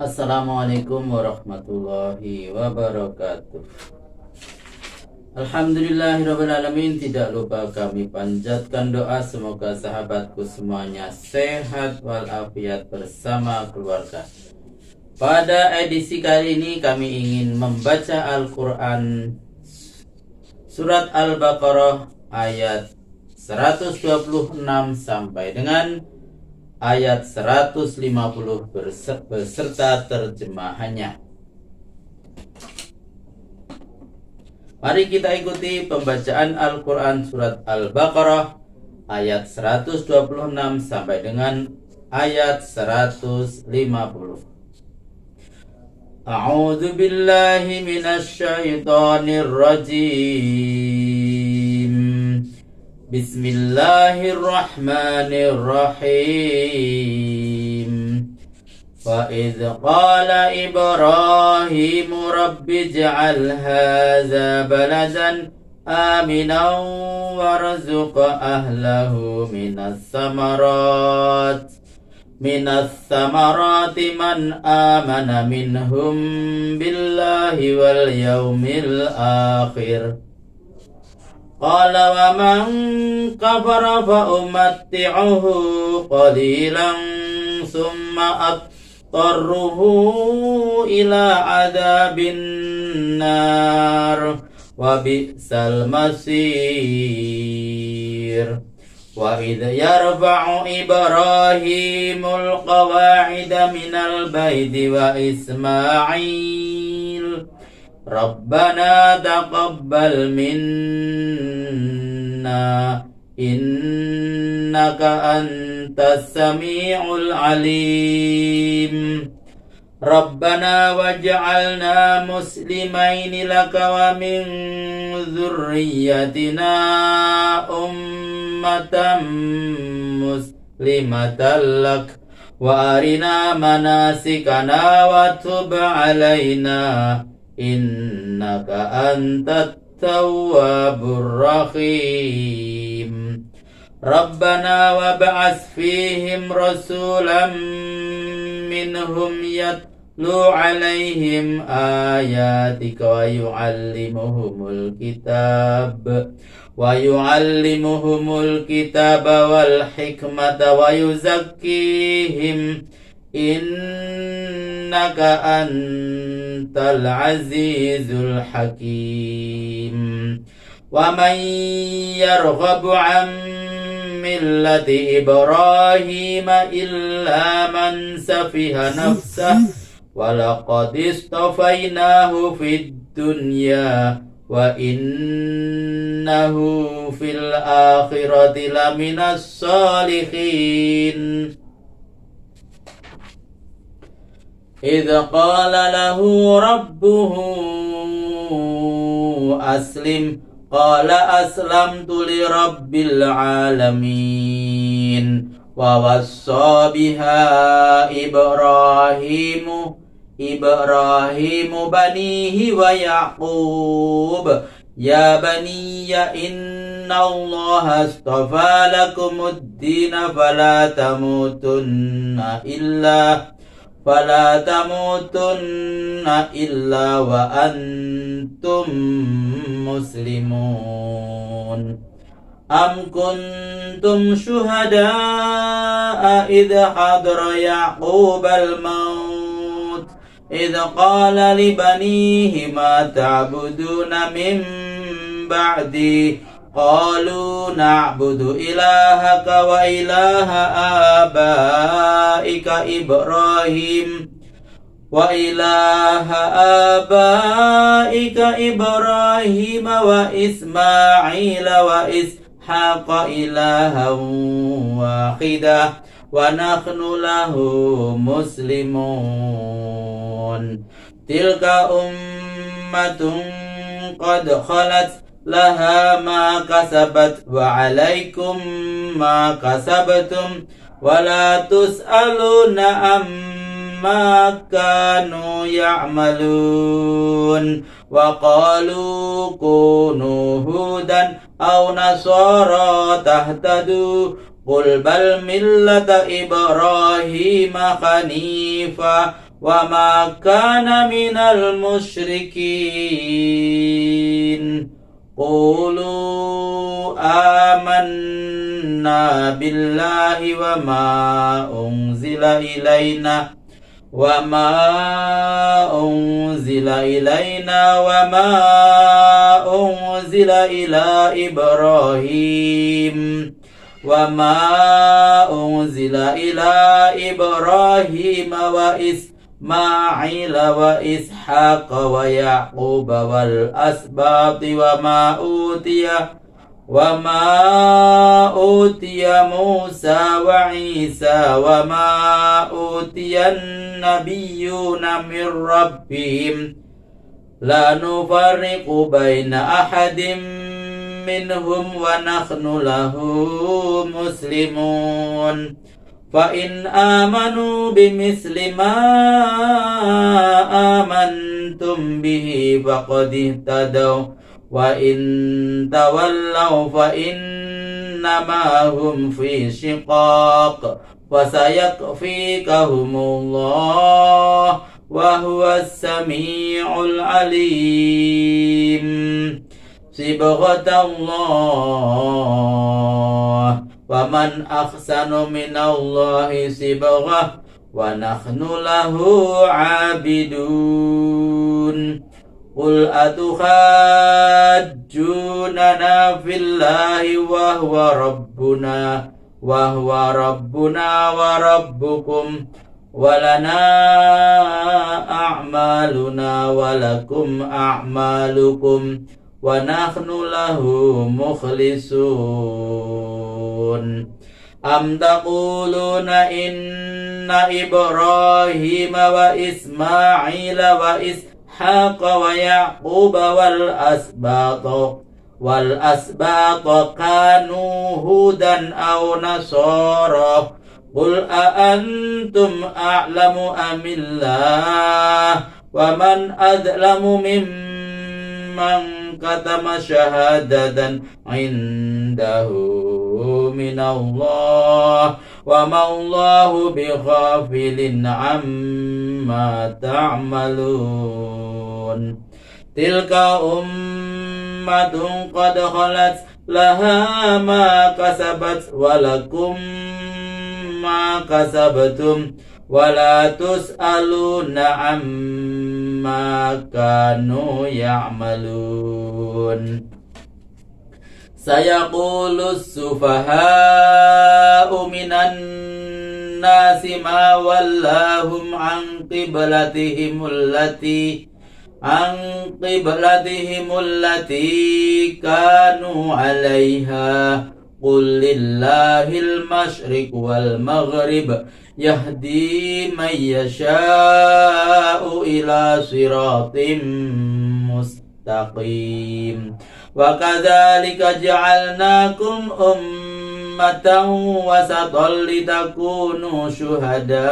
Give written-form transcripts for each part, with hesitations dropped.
Assalamualaikum warahmatullahi wabarakatuh. Alhamdulillahirrabbilalamin. Tidak lupa kami panjatkan doa semoga sahabatku semuanya sehat walafiat bersama keluarga. Pada edisi kali ini kami ingin membaca Al-Quran Surat Al-Baqarah ayat 126 sampai dengan ayat 150 beserta terjemahannya. Mari kita ikuti pembacaan Al-Quran Surat Al-Baqarah ayat 126 sampai dengan ayat 150. A'udzu billahi minasy syaithanir rajim. Bismillahirrahmanirrahim. وَإِذْ قَالَ إِبْرَاهِيمُ رَبِّ اجْعَلْ هَذَا بَلَدًا آمِنًا وَارْزُقْ أَهْلَهُ مِنَ الثَّمَرَاتِ مَنْ آمَنَ مِنْهُمْ بِاللَّهِ وَالْيَوْمِ الْآخِرِ قَالَ وَمَنْ كَفَرَ فَأُمَتِّعُهُ قَلِيلًا ثُمَّ أضطره إلى عذاب النار وبئس المصير وإذ يرفع إبراهيم القواعد من البيت وإسماعيل ربنا تقبل منا إنك أنت السميع العليم ربنا واجعلنا مسلمين لك ومن ذريتنا أمة مسلمة لك وأرنا مناسكنا وتب علينا إنك أنت التواب الرحيم ربنا وابعث فيهم رسولا منهم يتلو عليهم آياتك ويعلمهم الكتاب والحكمة ويزكيهم إنك أنت العزيز الحكيم ومن يرغب عن ملة إبراهيم إلا من سفه نفسه ولقد اصطفيناه في الدنيا وإنه في الآخرة لمن الصالحين إذ قال له ربه أسلم قال أسلمت لرب العالمين ووصى بها إبراهيم بنيه ويعقوب يا بني إن الله اصطفى لكم الدين فلا تموتن إلا وأنتم مسلمون أم كنتم شهداء إذ حضر يعقوب الموت إذ قال لبنيه ما تعبدون من بعدي قالوا نعبد إلهك وإله آبائك إبراهيم وإسماعيل وإسحاق إلها واحدا ونحن له مسلمون تلك أمة قد خلت لها ما كسبت وعليكم ما كسبتم ولا تسألون عما كانوا يعملون وقالوا كونوا هودا أو نصارى تهتدوا قل بل ملة إبراهيم حنيفا وما كان من المشركين قولوا آمنا بالله وما أنزل إلينا وما أنزل إلى إبراهيم وإسماعيل وإسحاق ويعقوب والأسباط وما أوتي موسى وعيسى وما أوتي النبيون من ربهم لا نفرق بين أحد منهم ونحن له مسلمون فإن آمنوا بمثل ما آمنتم به فقد اهتدوا وإن تولوا فإنما هم في شقاق فسيكفيكهم الله وهو السميع العليم صبغة الله ومن أحسن من الله صبغة ونحن له عابدون قل أتحاجوننا في الله وهو ربنا وربكم ولنا أعمالنا ولكم أعمالكم ونحن له مخلصون أم تقولون إن إبراهيم وإسماعيل وإسحاق ويعقوب والأسباط كانوا هودا أو نصارى قل أأنتم أعلم أم الله ومن أظلم ممن كتم شهادة عنده من الله وما الله بغافل عما تعملون تلك أمة قد خلت لها ما كسبت ولكم ما كسبتم ولا تسألون عما كانوا يعملون سيقول السفهاء من الناس ما ولاهم عن قبلتهم التي كانوا عليها قل لله المشرق والمغرب يهدي من يشاء إلى صراط مستقيم وكذلك جعلناكم أمة وسطا لتكونوا شهداء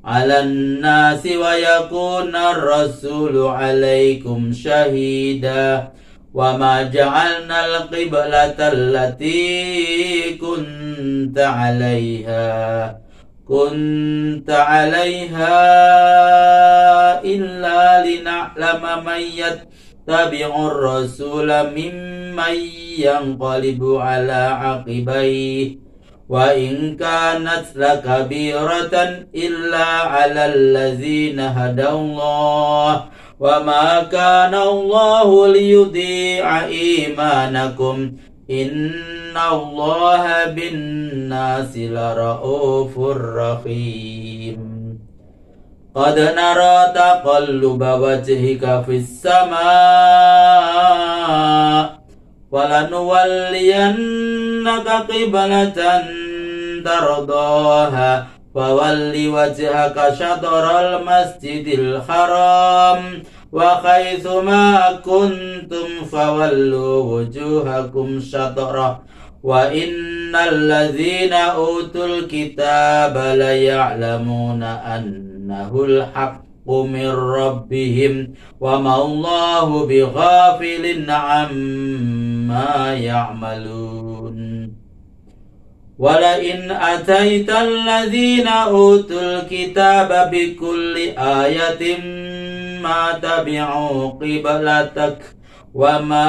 على الناس ويكون الرسول عليكم شهيدا وما جعلنا القبلة التي كنت عليها إلا لنعلم من يتبع الرسول ممن ينقلب على عقبيه وإن كانت لكبيرة إلا على الذين هدى الله وما كان الله ليضيع إيمانكم إن الله بالناس لرؤوف رحيم قد نرى تقلب وجهك في السماء ولنولينك قبلة ترضاها فول وجهك شطر المسجد الحرام وحيث ما كنتم فولوا وجوهكم شطره وإن الذين أوتوا الكتاب ليعلمون أنه الحق من ربهم وما الله بغافل عما يعملون Walain ataital ladzina utul kitaba bikulli ayatin ma tabi'u qiblatak wa ma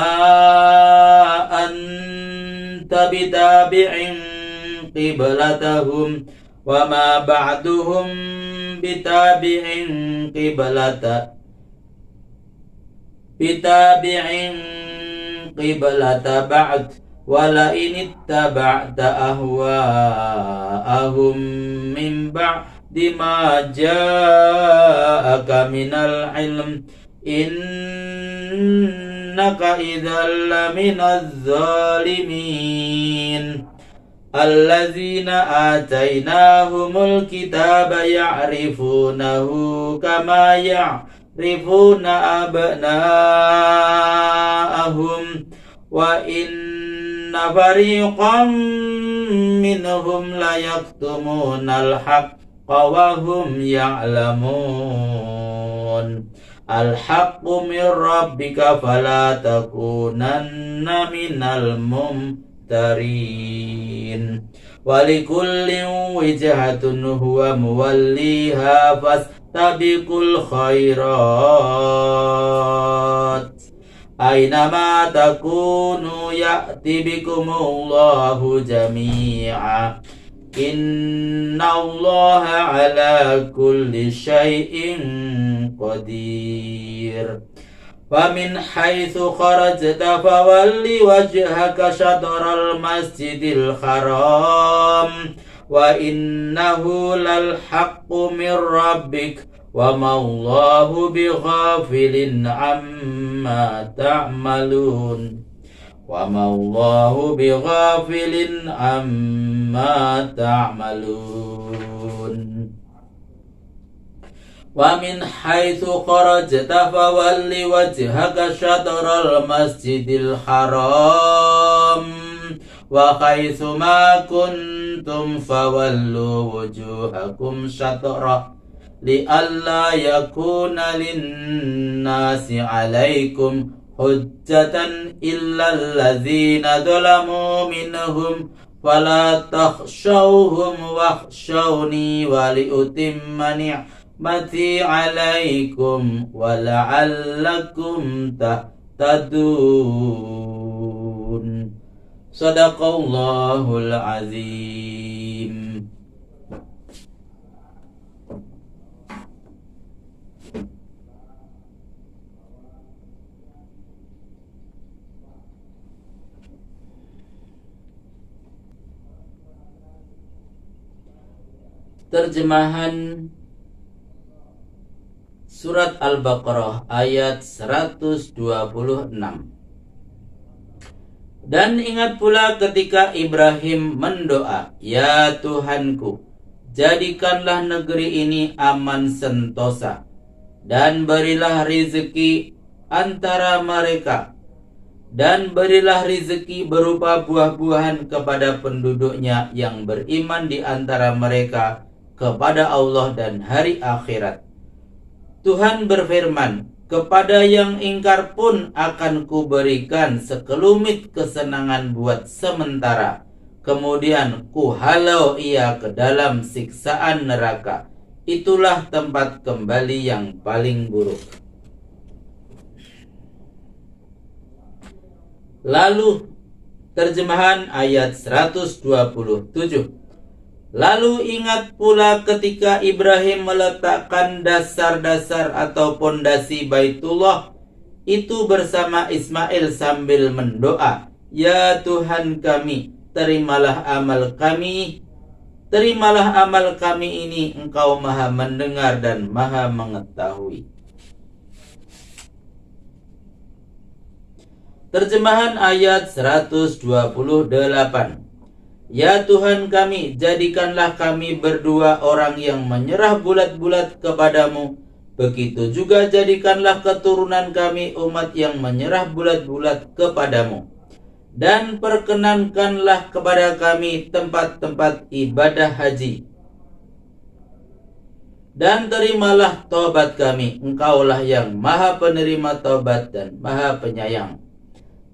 anta bitabi'in qiblatahum wa ma ba'duhum bitabi'in qiblata ba'd walain ittaba'ta ahwa'ahum min ba'di ma ja'aka minal ilm innaka idzal laminaz zalimin. Allazina atainahumul kitaba ya'rifunahu kama ya'rifuna abna'ahum wa inna fariqan minhum la yaktumunal haqqa wa hum ya'lamun. Al-haqqu min rabbika fala takunanna minal mumtarin. Walikullin wijhatun huwa muwalliha fastabiqul khairat. Aynama takunu ya'ti bikumullahu jami'a. Innallaha ala kulli syai'in qadir. Wa min haitsu kharajta fawalli wajhaka syatral masjidil haram wa innahu lal haqqu min rabbik wa ma Allahu bighafilin amma ta'malun. Wa ma Allahu bighafilin amma ta'malun. Wa min haitsu kharajta fawalli wajhaka syatral masjidil haram wa haitsu ma kuntum fawallu wujuhakum syatra li'alla yakuna linnasi 'alaikum hujjatan illa allazina zalamu minhum fala takhshawhum wakhshawni waliutimma ni'mati 'alaikum wala'allakum tahtadun. Sadaqallahul azim. Terjemahan Surat Al-Baqarah ayat 126. Dan ingat pula ketika Ibrahim mendoa, "Ya Tuhanku, jadikanlah negeri ini aman sentosa, dan berilah rezeki antara mereka, dan berilah rezeki berupa buah-buahan kepada penduduknya yang beriman di antara mereka kepada Allah dan hari akhirat." Tuhan berfirman, "Kepada yang ingkar pun akan kuberikan sekelumit kesenangan buat sementara. Kemudian kuhalau ia ke dalam siksaan neraka. Itulah tempat kembali yang paling buruk." Lalu terjemahan ayat 127. Lalu ingat pula ketika Ibrahim meletakkan dasar-dasar atau pondasi Baitullah itu bersama Ismail sambil mendoa, "Ya Tuhan kami, terimalah amal kami ini, Engkau Maha mendengar dan Maha mengetahui." Terjemahan ayat 128. Ya Tuhan kami, jadikanlah kami berdua orang yang menyerah bulat-bulat kepadamu. Begitu juga jadikanlah keturunan kami umat yang menyerah bulat-bulat kepadamu. Dan perkenankanlah kepada kami tempat-tempat ibadah haji. Dan terimalah taubat kami, Engkaulah yang Maha penerima taubat dan Maha penyayang.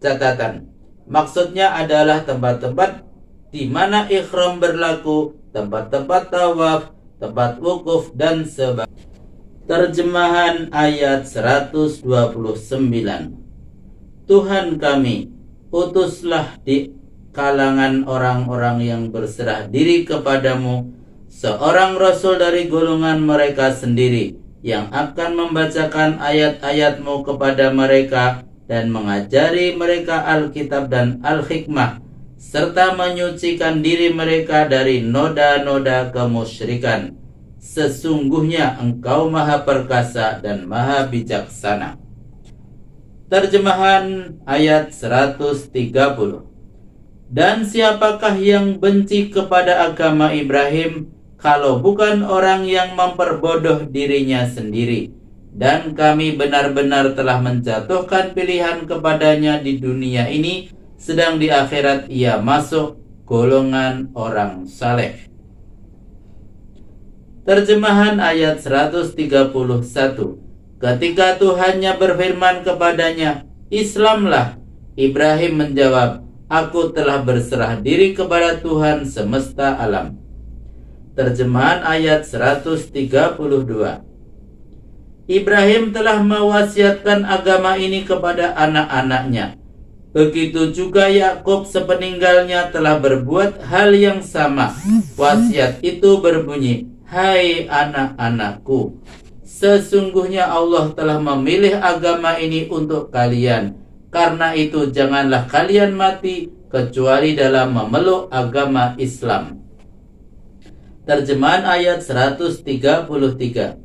Catatan, maksudnya adalah tempat-tempat di mana ihram berlaku, tempat-tempat tawaf, tempat wukuf, dan sebagainya. Terjemahan ayat 129. Tuhan kami, utuslah di kalangan orang-orang yang berserah diri kepadamu seorang rasul dari golongan mereka sendiri, yang akan membacakan ayat-ayatmu kepada mereka dan mengajari mereka Alkitab dan Al-Hikmah, serta menyucikan diri mereka dari noda-noda kemusyrikan. Sesungguhnya Engkau Maha Perkasa dan Maha Bijaksana. Terjemahan ayat 130. Dan siapakah yang benci kepada agama Ibrahim kalau bukan orang yang memperbodoh dirinya sendiri? Dan kami benar-benar telah menjatuhkan pilihan kepadanya di dunia ini, sedang di akhirat ia masuk golongan orang saleh. Terjemahan ayat 131. Ketika Tuhannya berfirman kepadanya, Islamlah, Ibrahim menjawab, Aku telah berserah diri kepada Tuhan semesta alam. Terjemahan ayat 132. Ibrahim telah mewasiatkan agama ini kepada anak-anaknya. Begitu juga Yakub sepeninggalnya telah berbuat hal yang sama. Wasiat itu berbunyi, Hai anak-anakku, sesungguhnya Allah telah memilih agama ini untuk kalian. Karena itu janganlah kalian mati kecuali dalam memeluk agama Islam. Terjemahan ayat 133.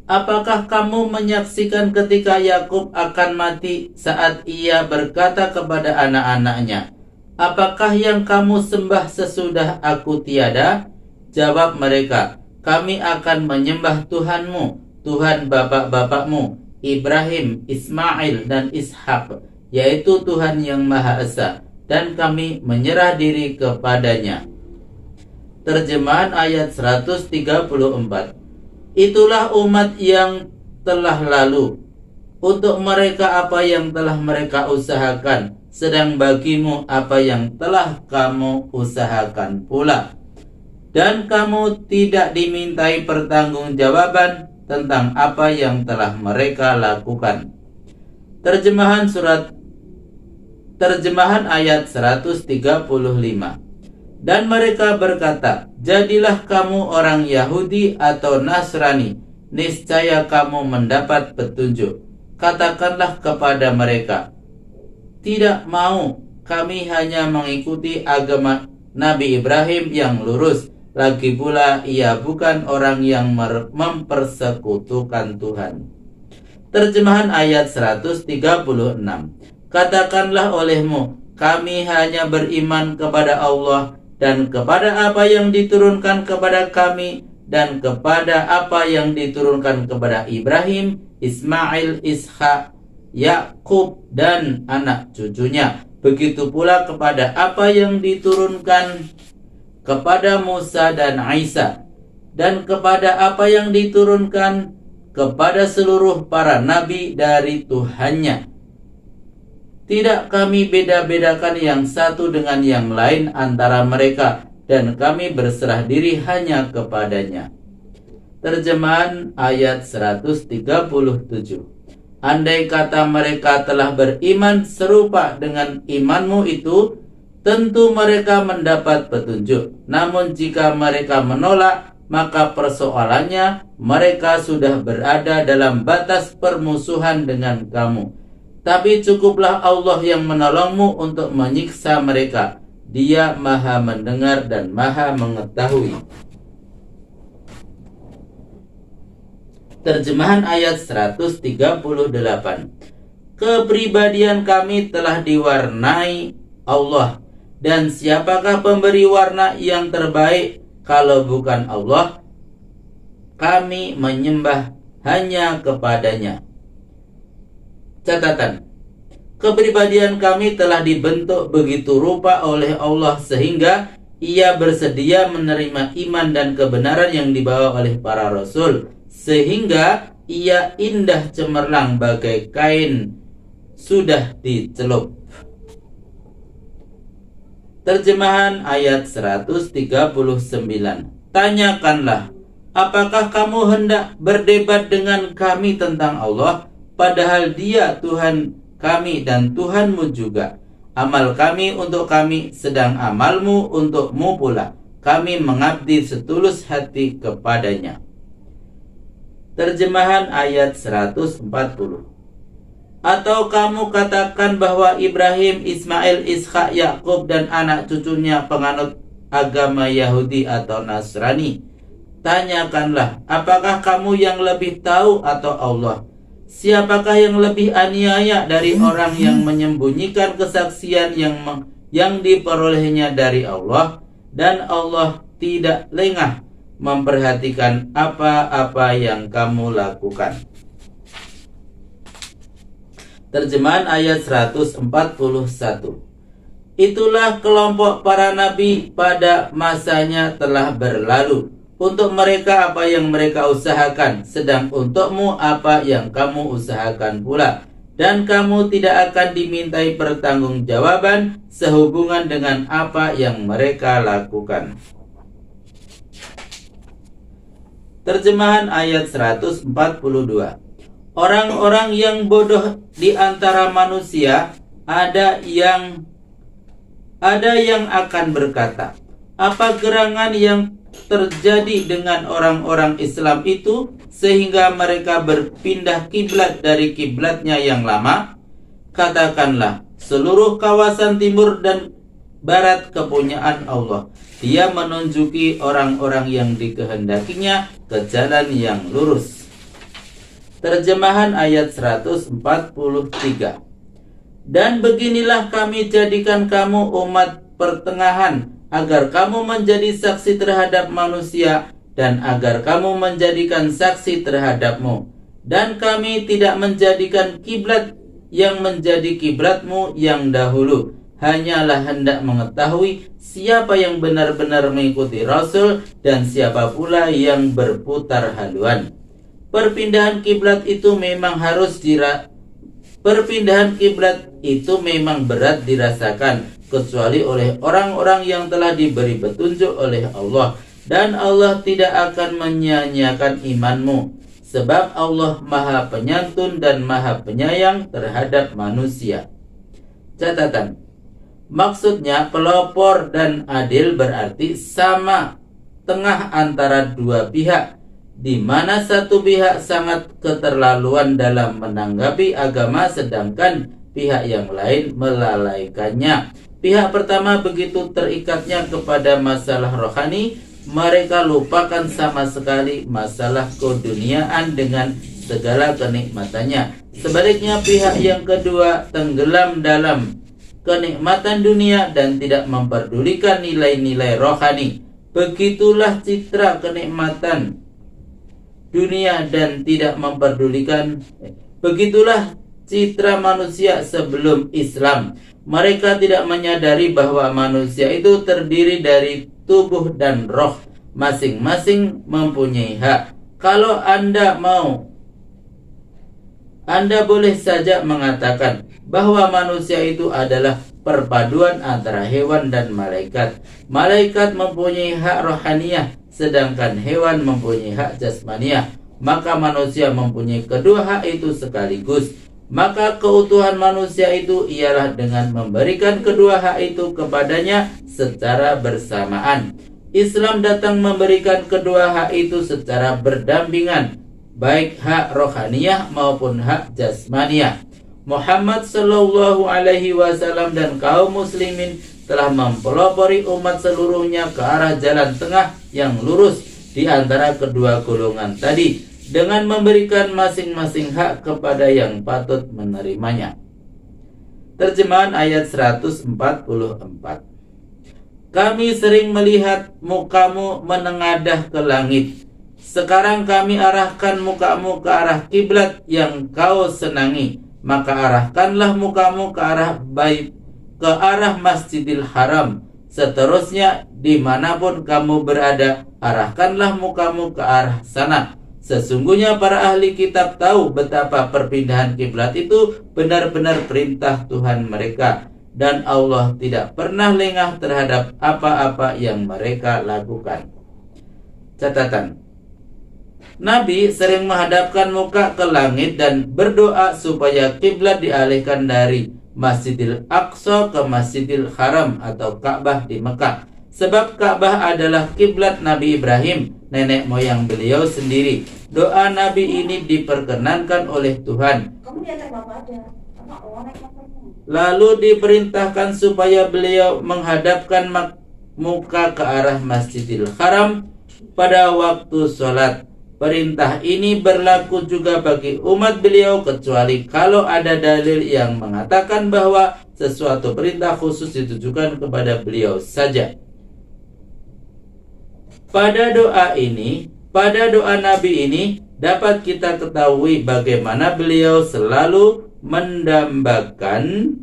Apakah kamu menyaksikan ketika Yakub akan mati saat ia berkata kepada anak-anaknya, Apakah yang kamu sembah sesudah aku tiada? Jawab mereka, Kami akan menyembah Tuhanmu, Tuhan bapak-bapakmu, Ibrahim, Ismail, dan Ishak, yaitu Tuhan yang Maha Esa, dan kami menyerah diri kepadanya. Terjemahan ayat 134. Itulah umat yang telah lalu. Untuk mereka apa yang telah mereka usahakan, sedang bagimu apa yang telah kamu usahakan pula. Dan kamu tidak dimintai pertanggungjawaban tentang apa yang telah mereka lakukan. Terjemahan ayat 135. Dan mereka berkata, Jadilah kamu orang Yahudi atau Nasrani, niscaya kamu mendapat petunjuk. Katakanlah kepada mereka, Tidak mau, kami hanya mengikuti agama Nabi Ibrahim yang lurus. Lagi pula ia bukan orang yang mempersekutukan Tuhan. Terjemahan ayat 136. Katakanlah olehmu, kami hanya beriman kepada Allah dan kepada apa yang diturunkan kepada kami dan kepada apa yang diturunkan kepada Ibrahim, Ismail, Ishak, Yakub, dan anak cucunya. Begitu pula kepada apa yang diturunkan kepada Musa dan Isa, dan kepada apa yang diturunkan kepada seluruh para nabi dari Tuhannya. Tidak kami beda-bedakan yang satu dengan yang lain antara mereka, dan kami berserah diri hanya kepadanya. Terjemahan ayat 137. Andai kata mereka telah beriman serupa dengan imanmu itu, tentu mereka mendapat petunjuk. Namun jika mereka menolak, maka persoalannya mereka sudah berada dalam batas permusuhan dengan kamu. Tapi cukuplah Allah yang menolongmu untuk menyiksa mereka. Dia Maha mendengar dan Maha mengetahui. Terjemahan ayat 138. Kepribadian kami telah diwarnai Allah, dan siapakah pemberi warna yang terbaik kalau bukan Allah? Kami menyembah hanya kepadanya. Catatan, kepribadian kami telah dibentuk begitu rupa oleh Allah sehingga ia bersedia menerima iman dan kebenaran yang dibawa oleh para rasul, sehingga ia indah cemerlang bagai kain sudah dicelup. Terjemahan ayat 139. Tanyakanlah, apakah kamu hendak berdebat dengan kami tentang Allah, padahal Dia Tuhan kami dan Tuhanmu juga. Amal kami untuk kami, sedang amalmu untukmu pula. Kami mengabdi setulus hati kepadanya. Terjemahan ayat 140. Atau kamu katakan bahwa Ibrahim, Ismail, Ishak, Yakub dan anak cucunya penganut agama Yahudi atau Nasrani? Tanyakanlah, apakah kamu yang lebih tahu atau Allah? Siapakah yang lebih aniaya dari orang yang menyembunyikan kesaksian yang diperolehnya dari Allah, dan Allah tidak lengah memperhatikan apa-apa yang kamu lakukan. Terjemahan ayat 141. Itulah kelompok para nabi pada masanya telah berlalu. Untuk mereka apa yang mereka usahakan, sedang untukmu apa yang kamu usahakan pula. Dan kamu tidak akan dimintai pertanggungjawaban sehubungan dengan apa yang mereka lakukan. Terjemahan ayat 142. Orang-orang yang bodoh di antara manusia ada yang akan berkata, apa gerangan yang terjadi dengan orang-orang Islam itu sehingga mereka berpindah kiblat dari kiblatnya yang lama? Katakanlah, seluruh kawasan timur dan barat kepunyaan Allah. Dia menunjuki orang-orang yang dikehendakinya ke jalan yang lurus. Terjemahan ayat 143. Dan beginilah kami jadikan kamu umat pertengahan, agar kamu menjadi saksi terhadap manusia, dan agar kamu menjadikan saksi terhadapmu. Dan kami tidak menjadikan kiblat yang menjadi kiblatmu yang dahulu, hanyalah hendak mengetahui siapa yang benar-benar mengikuti Rasul dan siapa pula yang berputar haluan. Perpindahan kiblat itu memang berat dirasakan, kecuali oleh orang-orang yang telah diberi petunjuk oleh Allah, dan Allah tidak akan menyia-nyiakan imanmu, sebab Allah Maha Penyantun dan Maha Penyayang terhadap manusia. Catatan: maksudnya pelopor dan adil berarti sama, tengah antara dua pihak, di mana satu pihak sangat keterlaluan dalam menanggapi agama sedangkan pihak yang lain melalaikannya. Pihak pertama begitu terikatnya kepada masalah rohani, mereka lupakan sama sekali masalah keduniaan dengan segala kenikmatannya. Sebaliknya pihak yang kedua tenggelam dalam kenikmatan dunia dan tidak memperdulikan nilai-nilai rohani. Begitulah citra kenikmatan dunia dan tidak memperdulikan. Begitulah citra manusia sebelum Islam. Mereka tidak menyadari bahwa manusia itu terdiri dari tubuh dan roh, masing-masing mempunyai hak. Kalau Anda mau, Anda boleh saja mengatakan bahwa manusia itu adalah perpaduan antara hewan dan malaikat. Malaikat mempunyai hak rohaniah, sedangkan hewan mempunyai hak jasmaniah. Maka manusia mempunyai kedua hak itu sekaligus. Maka keutuhan manusia itu ialah dengan memberikan kedua hak itu kepadanya secara bersamaan. Islam datang memberikan kedua hak itu secara berdampingan, baik hak rohaniah maupun hak jasmaniah. Muhammad sallallahu alaihi wasallam dan kaum muslimin telah mempelopori umat seluruhnya ke arah jalan tengah yang lurus di antara kedua golongan tadi, dengan memberikan masing-masing hak kepada yang patut menerimanya. Terjemahan ayat 144. Kami sering melihat mukamu menengadah ke langit. Sekarang kami arahkan mukamu ke arah kiblat yang kau senangi. Maka arahkanlah mukamu ke arah Masjidil Haram. Seterusnya dimanapun kamu berada, arahkanlah mukamu ke arah sana. Sesungguhnya para ahli kitab tahu betapa perpindahan kiblat itu benar-benar perintah Tuhan mereka. dan Allah tidak pernah lengah terhadap apa-apa yang mereka lakukan. Catatan: Nabi sering menghadapkan muka ke langit dan berdoa supaya kiblat dialihkan dari Masjidil Aqsa ke Masjidil Haram atau Ka'bah di Mekah. Sebab Ka'bah adalah kiblat Nabi Ibrahim, nenek moyang beliau sendiri. Doa Nabi ini diperkenankan oleh Tuhan. Lalu diperintahkan supaya beliau menghadapkan muka ke arah Masjidil Haram pada waktu sholat. Perintah ini berlaku juga bagi umat beliau kecuali kalau ada dalil yang mengatakan bahwa sesuatu perintah khusus ditujukan kepada beliau saja. Pada doa Nabi ini dapat kita ketahui bagaimana beliau selalu mendambakan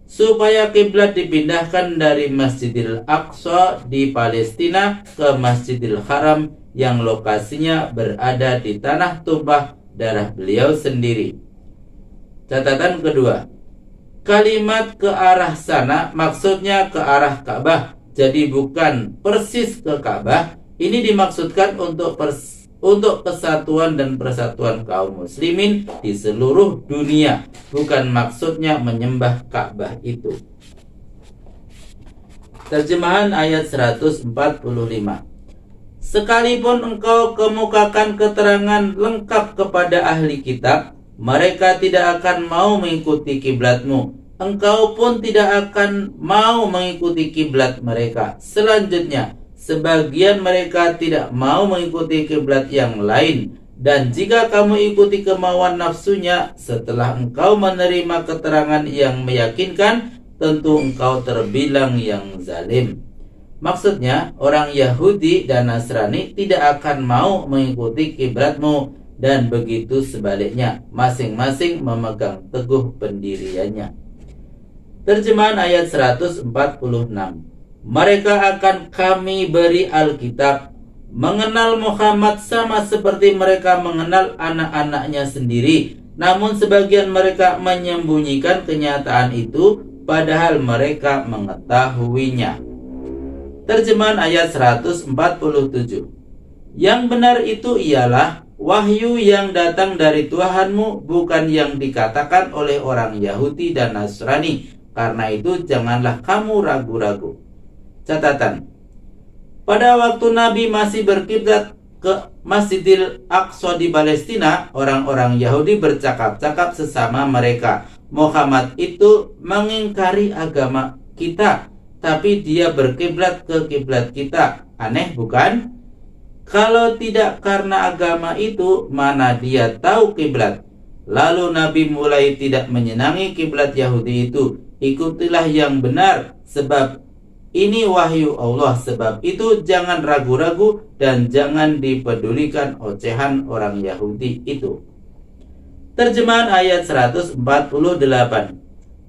supaya kiblat dipindahkan dari Masjidil Aqsa di Palestina ke Masjidil Haram yang lokasinya berada di tanah tumpah darah beliau sendiri. Catatan kedua, kalimat ke arah sana maksudnya ke arah Ka'bah, jadi bukan persis ke Ka'bah. Ini dimaksudkan untuk kesatuan dan persatuan kaum muslimin di seluruh dunia, bukan maksudnya menyembah Ka'bah itu. Terjemahan ayat 145. Sekalipun engkau kemukakan keterangan lengkap kepada ahli kitab, mereka tidak akan mau mengikuti kiblatmu. Engkau pun tidak akan mau mengikuti kiblat mereka. Selanjutnya, sebagian mereka tidak mau mengikuti kiblat yang lain. Dan jika kamu ikuti kemauan nafsunya, setelah engkau menerima keterangan yang meyakinkan, tentu engkau terbilang yang zalim. Maksudnya, orang Yahudi dan Nasrani tidak akan mau mengikuti kiblatmu, dan begitu sebaliknya, masing-masing memegang teguh pendiriannya. Terjemahan ayat 146. Mereka akan kami beri Alkitab, mengenal Muhammad sama seperti mereka mengenal anak-anaknya sendiri. Namun sebagian mereka menyembunyikan kenyataan itu, padahal mereka mengetahuinya. Terjemahan ayat 147. Yang benar itu ialah wahyu yang datang dari Tuhanmu, bukan yang dikatakan oleh orang Yahudi dan Nasrani. Karena itu janganlah kamu ragu-ragu. Catatan: pada waktu Nabi masih berkiblat ke Masjidil Aqsa di Palestina, orang-orang Yahudi bercakap-cakap sesama mereka, Muhammad itu mengingkari agama kita, tapi dia berkiblat ke kiblat kita. Aneh bukan? Kalau tidak karena agama itu, mana dia tahu kiblat? Lalu Nabi mulai tidak menyenangi kiblat Yahudi itu. Ikutilah yang benar, sebab ini wahyu Allah. Sebab itu jangan ragu-ragu dan jangan dipedulikan ocehan orang Yahudi itu. Terjemahan ayat 148.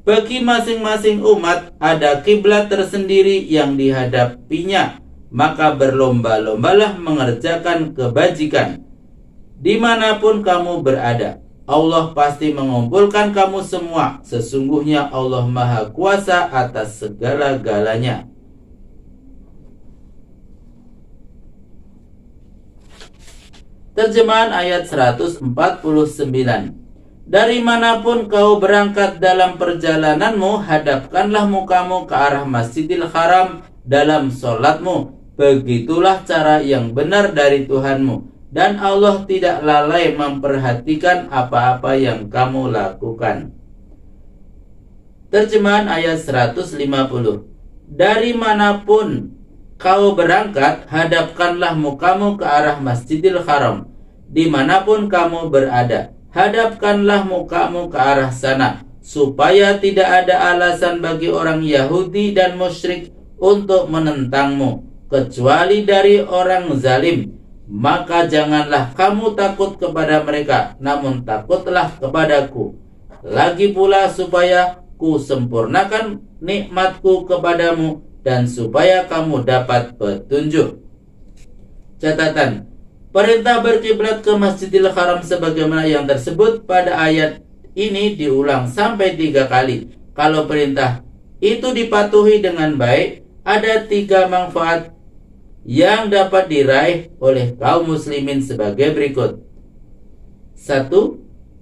Bagi masing-masing umat ada kiblat tersendiri yang dihadapinya, maka berlomba-lombalah mengerjakan kebajikan dimanapun kamu berada. Allah pasti mengumpulkan kamu semua. Sesungguhnya Allah Maha Kuasa atas segala-galanya. Terjemahan ayat 149. Dari manapun kau berangkat dalam perjalananmu, hadapkanlah mukamu ke arah Masjidil Haram dalam sholatmu. Begitulah cara yang benar dari Tuhanmu. Dan Allah tidak lalai memperhatikan apa-apa yang kamu lakukan. Terjemahan ayat 150. Dari manapun kau berangkat, hadapkanlah mukamu ke arah Masjidil Haram. Dimanapun kamu berada, hadapkanlah mukamu ke arah sana, supaya tidak ada alasan bagi orang Yahudi dan musyrik untuk menentangmu, kecuali dari orang zalim. Maka janganlah kamu takut kepada mereka, namun takutlah kepadaku. Lagi pula supaya ku sempurnakan nikmatku kepadamu, dan supaya kamu dapat petunjuk. Catatan: perintah berkiblat ke Masjidil Haram sebagaimana yang tersebut pada ayat ini diulang sampai 3 kali. kalau perintah itu dipatuhi dengan baik, ada 3 manfaat yang dapat diraih oleh kaum muslimin sebagai berikut. 1.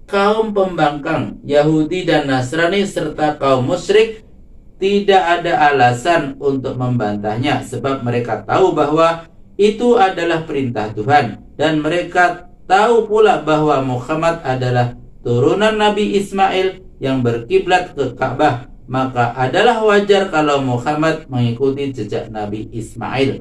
Kaum pembangkang Yahudi dan Nasrani serta kaum musyrik tidak ada alasan untuk membantahnya, sebab mereka tahu bahwa itu adalah perintah Tuhan, dan mereka tahu pula bahwa Muhammad adalah turunan Nabi Ismail yang berkiblat ke Ka'bah. Maka adalah wajar kalau Muhammad mengikuti jejak Nabi Ismail.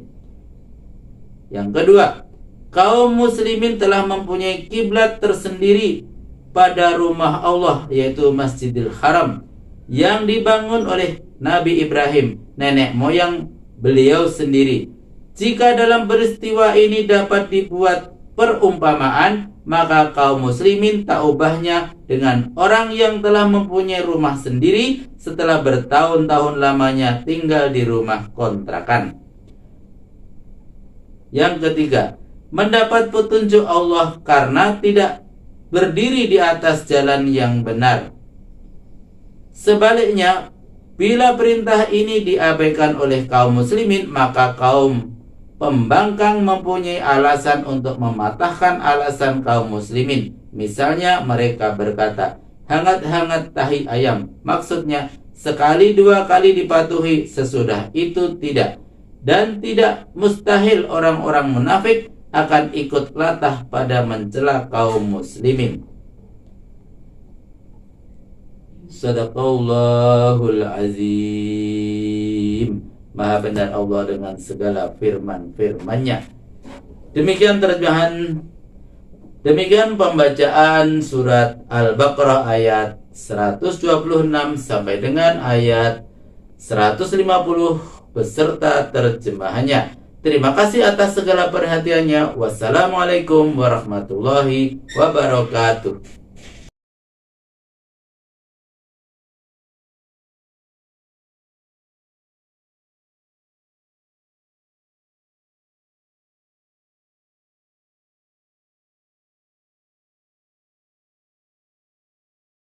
Yang kedua, kaum muslimin telah mempunyai kiblat tersendiri pada rumah Allah, yaitu Masjidil Haram, yang dibangun oleh Nabi Ibrahim, nenek moyang beliau sendiri. Jika dalam peristiwa ini dapat dibuat perumpamaan, maka kaum muslimin tak ubahnya dengan orang yang telah mempunyai rumah sendiri setelah bertahun-tahun lamanya tinggal di rumah kontrakan. Yang ketiga, mendapat petunjuk Allah karena tidak berdiri di atas jalan yang benar. Sebaliknya, bila perintah ini diabaikan oleh kaum muslimin, maka kaum pembangkang mempunyai alasan untuk mematahkan alasan kaum muslimin. Misalnya mereka berkata, hangat-hangat tahi ayam. Maksudnya, sekali 2 kali dipatuhi, sesudah itu tidak. Dan tidak mustahil orang-orang munafik akan ikut latah pada mencela kaum muslimin. Sadaqallahul azim. Maha benar Allah dengan segala firman-firman-Nya. Demikian pembacaan surat Al-Baqarah ayat 126 sampai dengan ayat 150 beserta terjemahannya. Terima kasih atas segala perhatiannya. Wassalamualaikum warahmatullahi wabarakatuh.